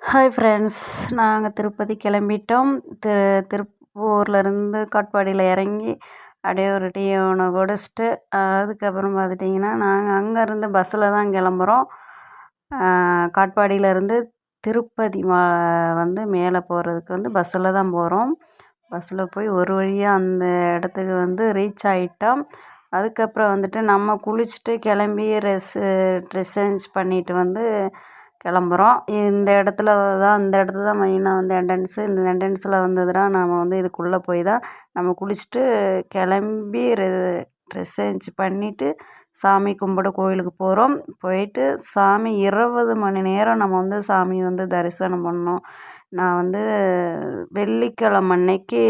Hi friends, நாங்கள் திருப்பதி கிளம்பிட்டோம். திருப்பூர்லேருந்து காட்பாடியில் இறங்கி அப்படியே ஒரு டீ ஒன்று குடிச்சிட்டு அதுக்கப்புறம் பார்த்துட்டிங்கன்னா நாங்கள் அங்கேருந்து பஸ்ஸில் தான் கிளம்புறோம். காட்பாடியிலேருந்து திருப்பதி வந்து மேலே போகிறதுக்கு வந்து பஸ்ஸில் தான் போகிறோம். பஸ்ஸில் போய் ஒரு வழியாக அந்த இடத்துக்கு வந்து ரீச் ஆகிட்டோம். அதுக்கப்புறம் வந்துட்டு நம்ம குளிச்சுட்டு கிளம்பி ட்ரெஸ் சேஞ்ச் பண்ணிவிட்டு வந்து கிளம்புறோம். இந்த இடத்துல தான் மெயினாக வந்து என்ட்ரன்ஸு. இந்த என்ட்ரன்ஸில் வந்ததுனா நாம் வந்து இதுக்குள்ளே போய் தான் நம்ம குளிச்சுட்டு கிளம்பி ட்ரெஸ் சேஞ்ச் பண்ணிவிட்டு சாமி கும்பிட கோயிலுக்கு போகிறோம். போயிட்டு சாமி 20 மணி நேரம் நம்ம வந்து சாமி வந்து தரிசனம் பண்ணோம். நான் வந்து வெள்ளிக்கிழமை அன்னைக்கு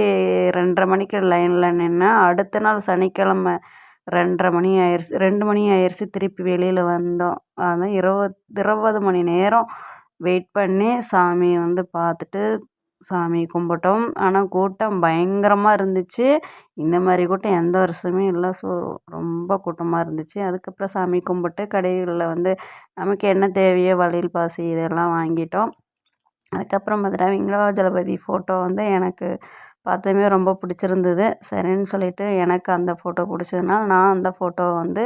2:30 மணிக்கு லைனில் நின்னேன். அடுத்த நாள் சனிக்கிழமை 2:30 மணி ஆயிடுச்சு, 2 மணி ஆயிடுச்சு. திருப்பி வெளியில் வந்தோம். அதான் 20 மணி நேரம் வெயிட் பண்ணி சாமியை வந்து பார்த்துட்டு சாமி கும்பிட்டோம். ஆனால் கூட்டம் பயங்கரமாக இருந்துச்சு. இந்த மாதிரி கூட்டம் எந்த வருஷமே இல்லை. ரொம்ப கூட்டமாக இருந்துச்சு. அதுக்கப்புறம் சாமி கும்பிட்டு கடைகளில் வந்து நமக்கு என்ன தேவையோ வளையல் பாசி இதெல்லாம் வாங்கிட்டோம். அதுக்கப்புறம் பார்த்தீங்கன்னா வெங்கடாஜலபதி ஃபோட்டோ வந்து எனக்கு பார்த்ததுமே ரொம்ப பிடிச்சிருந்தது. சரின்னு சொல்லிவிட்டு எனக்கு அந்த ஃபோட்டோ பிடிச்சதுனால நான் அந்த ஃபோட்டோவை வந்து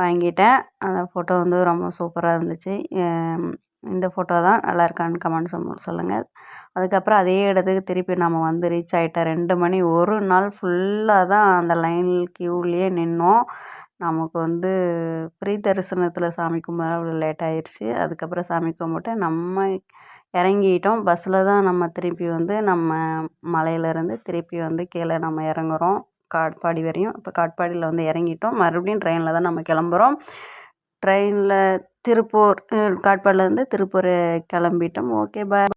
வாங்கிட்டேன். அந்த ஃபோட்டோ வந்து ரொம்ப சூப்பராக இருந்துச்சு. இந்த ஃபோட்டோ தான் நல்லா இருக்கான்னு கமெண்ட் சொல்லுங்கள். அதுக்கப்புறம் அதே இடத்துக்கு திருப்பி நம்ம வந்து ரீச் ஆகிட்டோம். 2 மணி ஒரு நாள் ஃபுல்லாக தான் அந்த லைன் க்யூலேயே நின்னோம். நமக்கு வந்து ஃப்ரீ தரிசனத்தில் சாமி கும்பிட அவ்வளோ லேட் ஆயிடுச்சு. அதுக்கப்புறம் சாமி கும்பிட்டு நம்ம இறங்கிட்டோம். பஸ்ஸில் தான் நம்ம திருப்பி வந்து நம்ம மலையிலேருந்து திருப்பி வந்து கீழே நம்ம இறங்குறோம் காட்பாடி வரையும். இப்போ காட்பாடியில் வந்து இறங்கிட்டோம். மறுபடியும் ட்ரெயினில் தான் நம்ம கிளம்புறோம். ட்ரெயினில் காட்பாடிலேருந்து திருப்பூர் கிளம்பிட்டோம். ஓகே, பாய்.